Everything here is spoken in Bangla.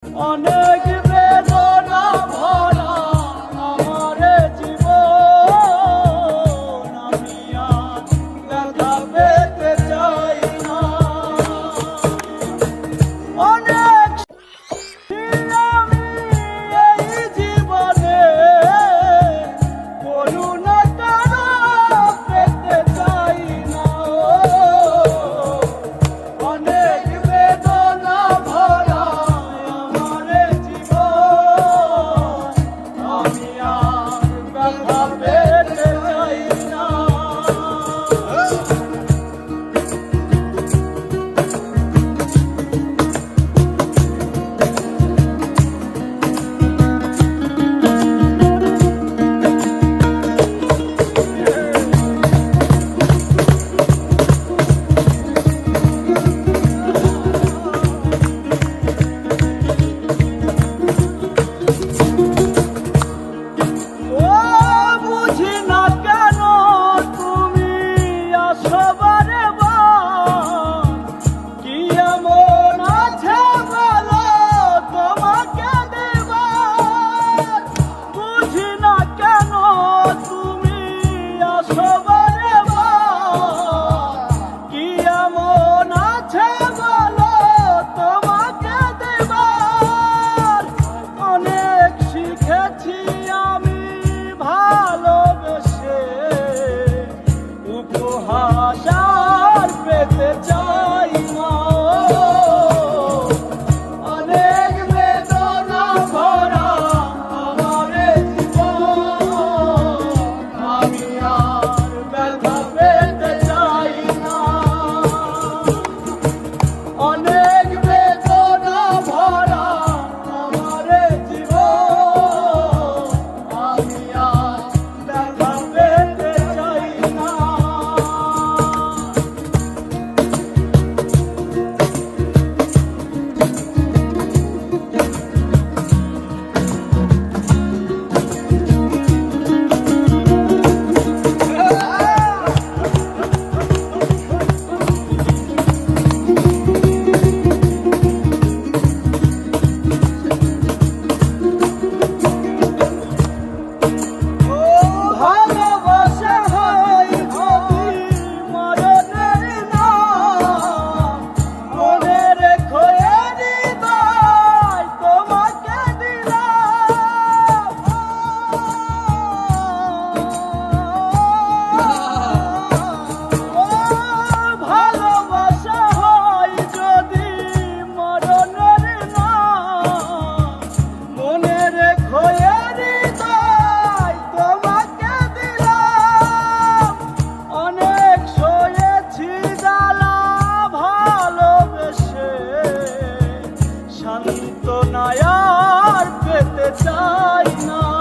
অনেক বেদনা ভরা আমার জীবন, আমি আর ব্যথা পেতে চাই না। অনেক আমি এই জীবনে করুণা কারো পেতে চাই না। অনেক বেদনা ভরা আমার জীবন, আমি আর ব্যথা পেতে চাই না। উপহার পেতে চাই না। অনেক বেদনা ভরা আমার জীবন, আমি আর ব্যথা পেতে চাই না। অনেক বেদনা ভরা আমার জীবন, আমি আর ব্যথা পেতে চাই না। সান্ত্বনা আর পেতে চাই না।